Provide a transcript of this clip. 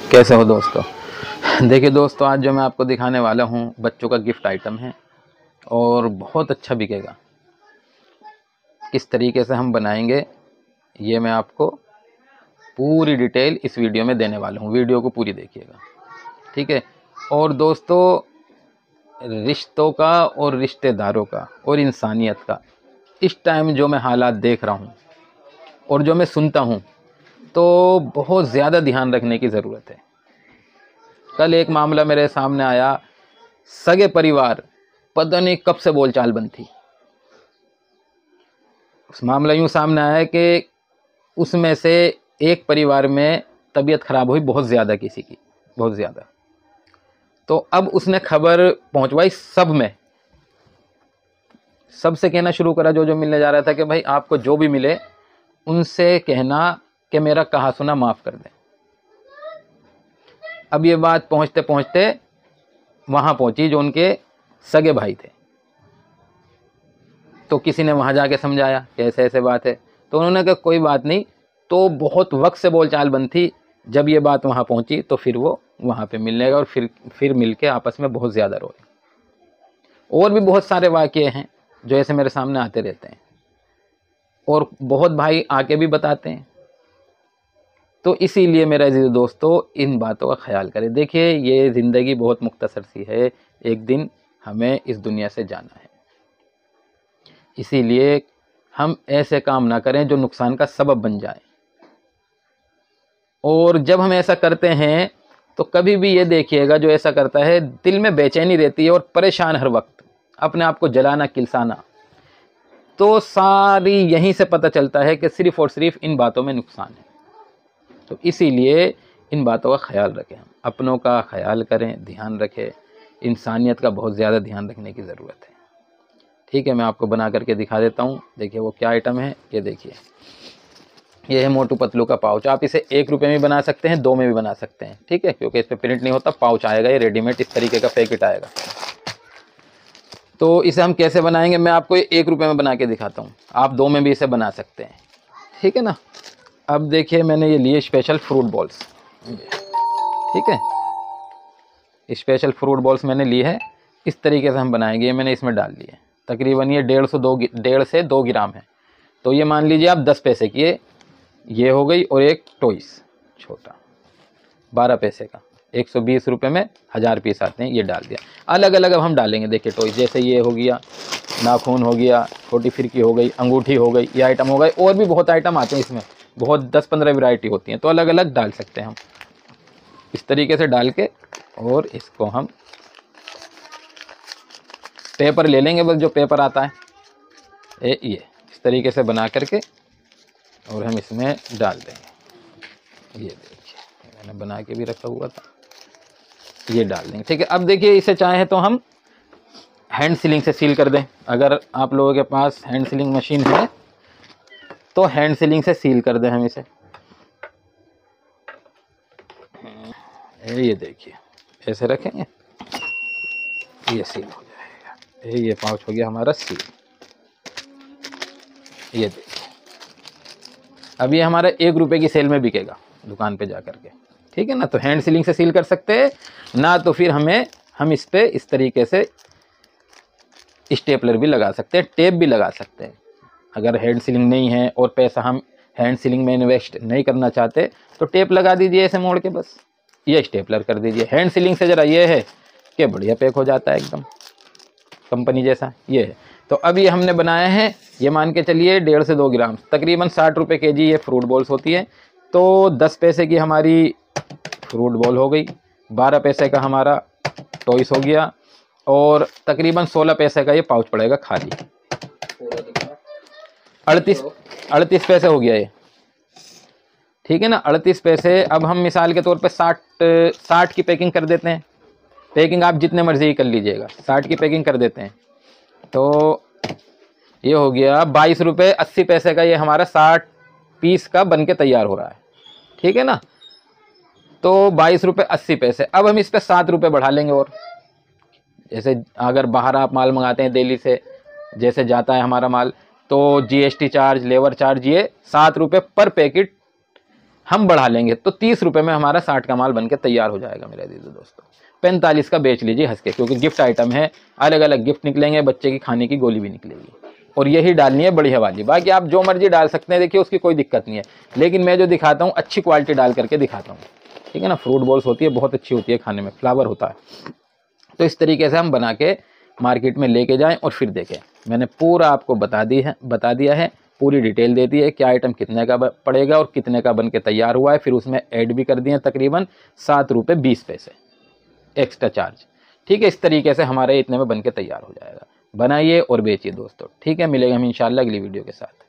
कैसे हो दोस्तों। देखिए दोस्तों, आज जो मैं आपको दिखाने वाला हूँ बच्चों का गिफ्ट आइटम है और बहुत अच्छा बिकेगा। किस तरीके से हम बनाएंगे ये मैं आपको पूरी डिटेल इस वीडियो में देने वाला हूँ। वीडियो को पूरी देखिएगा, ठीक है। और दोस्तों, रिश्तों का और रिश्तेदारों का और इंसानियत का इस टाइम जो मैं हालात देख रहा हूँ और जो मैं सुनता हूँ, तो बहुत ज़्यादा ध्यान रखने की ज़रूरत है। कल एक मामला मेरे सामने आया, सगे परिवार पता नहीं कब से बोलचाल बंद थी। उस मामला यूँ सामने आया कि उसमें से एक परिवार में तबीयत खराब हुई बहुत ज़्यादा, किसी की बहुत ज़्यादा। तो अब उसने खबर पहुंचवाई सब में, सबसे कहना शुरू करा जो जो मिलने जा रहा था कि भाई आपको जो भी मिले उनसे कहना कि मेरा कहा सुना माफ़ कर दें। अब ये बात पहुंचते पहुंचते वहाँ पहुंची जो उनके सगे भाई थे। तो किसी ने वहाँ जाके समझाया कि ऐसे ऐसे बात है, तो उन्होंने कहा कोई बात नहीं। तो बहुत वक्त से बोलचाल बंद थी। जब ये बात वहाँ पहुँची तो फिर वो वहाँ पे मिलने गए और फिर मिलके आपस में बहुत ज़्यादा रोए। और भी बहुत सारे वाक़ये हैं जो ऐसे मेरे सामने आते रहते हैं और बहुत भाई आके भी बताते हैं। तो इसीलिए मेरा अज़ीज़ दोस्तों, इन बातों का ख्याल करें। देखिए, ये ज़िंदगी बहुत मुख्तसर सी है, एक दिन हमें इस दुनिया से जाना है। इसीलिए हम ऐसे काम ना करें जो नुकसान का सबब बन जाए। और जब हम ऐसा करते हैं तो कभी भी ये देखिएगा, जो ऐसा करता है दिल में बेचैनी रहती है और परेशान हर वक्त, अपने आप को जलाना किलसाना। तो सारी यहीं से पता चलता है कि सिर्फ़ और सिर्फ इन बातों में नुकसान है। तो इसीलिए इन बातों का ख्याल रखें, हम अपनों का ख्याल करें, ध्यान रखें। इंसानियत का बहुत ज़्यादा ध्यान रखने की ज़रूरत है, ठीक है। मैं आपको बना करके दिखा देता हूँ। देखिए वो क्या आइटम है, ये देखिए। ये है मोटू पतलू का पाउच। आप इसे 1 रुपये में बना सकते हैं, 2 में भी बना सकते हैं, ठीक है, क्योंकि इस पर प्रिंट नहीं होता। पाउच आएगा ये रेडीमेड, इस तरीके का पैकेट आएगा। तो इसे हम कैसे बनाएंगे, मैं आपको 1 रुपये में बना के दिखाता हूँ। आप 2 में भी इसे बना सकते हैं, ठीक है ना। अब देखिए, मैंने ये लिए स्पेशल फ्रूट बॉल्स, ठीक है। स्पेशल फ्रूट बॉल्स मैंने ली है। इस तरीके से हम बनाएंगे। ये मैंने इसमें डाल लिए, तकरीबन ये 1.5 से 2 ग्राम है। तो ये मान लीजिए आप 10 पैसे की ये हो गई। और एक टॉयस छोटा 12 पैसे का, 120 रुपये में 1000 पीस आते हैं, ये डाल दिया। अलग अलग अब हम डालेंगे। देखिए टॉयस, जैसे ये हो गया, नाखून हो गया, छोटी फिरकी हो गई, अंगूठी हो गई, ये आइटम हो गए। और भी बहुत आइटम आते हैं इसमें, बहुत 10-15 वैरायटी होती हैं। तो अलग अलग डाल सकते हैं हम, इस तरीके से डाल के। और इसको हम पेपर ले लेंगे, बस जो पेपर आता है ये इस तरीके से बना करके और हम इसमें डाल देंगे। ये देखिए, मैंने बना के भी रखा हुआ था, ये डाल देंगे, ठीक है। अब देखिए, इसे चाहे तो हम हैंड सीलिंग से सील कर दें। अगर आप लोगों के पास हैंड सीलिंग मशीन है तो हैंड सीलिंग से सील कर दें हम इसे। ये देखिए, ऐसे रखेंगे, ये सील हो जाएगा। ये पाउच हो गया हमारा सील। ये देखिए, अब ये हमारा 1 रुपये की सेल में बिकेगा दुकान पे जा कर के, ठीक है ना। तो हैंड सीलिंग से सील कर सकते हैं ना, तो फिर हम इस पे इस तरीके से स्टेपलर भी लगा सकते हैं, टेप भी लगा सकते हैं। अगर हैंड सीलिंग नहीं है और पैसा हम हैंड सीलिंग में इन्वेस्ट नहीं करना चाहते तो टेप लगा दीजिए ऐसे मोड़ के, बस ये स्टेपलर कर दीजिए। हैंड सीलिंग से ज़रा ये है कि बढ़िया पैक हो जाता है एकदम कंपनी जैसा, ये है। तो अब ये हमने बनाया है, ये मान के चलिए 1.5 से 2 ग्राम, तकरीबन 60 रुपये केजी ये फ्रूट बॉल्स होती है। तो 10 पैसे की हमारी फ्रूट बॉल हो गई, 12 पैसे का हमारा टॉयस हो गया, और तकरीबन 16 पैसे का ये पाउच पड़ेगा खाली। 38 पैसे हो गया ये, ठीक है ना, 38 पैसे। अब हम मिसाल के तौर पे 60 की पैकिंग कर देते हैं। पैकिंग आप जितने मर्जी कर लीजिएगा, 60 की पैकिंग कर देते हैं। तो ये हो गया 22 रुपये 80 पैसे का, ये हमारा 60 पीस का बन के तैयार हो रहा है, ठीक है ना। तो 22 रुपये 80 पैसे। अब हम इस पर 7 रुपये बढ़ा लेंगे। और जैसे अगर बाहर आप माल मंगाते हैं दिल्ली से, जैसे जाता है हमारा माल, तो GST चार्ज, लेबर चार्ज, ये 7 रुपये पर पैकेट हम बढ़ा लेंगे तो 30 रुपये में हमारा 60 का माल बन के तैयार हो जाएगा मेरे दीदी दोस्तों। 45 का बेच लीजिए हंस के, क्योंकि गिफ्ट आइटम है, अलग अलग गिफ्ट निकलेंगे, बच्चे की खाने की गोली भी निकलेगी। और यही डालनी है बढ़िया वाली, बाकी आप जो मर्जी डाल सकते हैं, देखिए उसकी कोई दिक्कत नहीं है, लेकिन मैं जो दिखाता हूँ अच्छी क्वालिटी डाल करके दिखाता हूँ, ठीक है ना। फ्रूट बॉल्स होती है, बहुत अच्छी होती है, खाने में फ्लावर होता है। तो इस तरीके से हम बना के मार्केट में लेके जाएं और फिर देखें। मैंने पूरा आपको बता दिया है, पूरी डिटेल दे दी है, क्या आइटम कितने का पड़ेगा और कितने का बन के तैयार हुआ है। फिर उसमें ऐड भी कर दिए तकरीबन 7 रुपये 20 पैसे एक्स्ट्रा चार्ज, ठीक है। इस तरीके से हमारे इतने में बन के तैयार हो जाएगा। बनाइए और बेचिए दोस्तों, ठीक है। मिलेंगे हम इंशाल्लाह अगली वीडियो के साथ।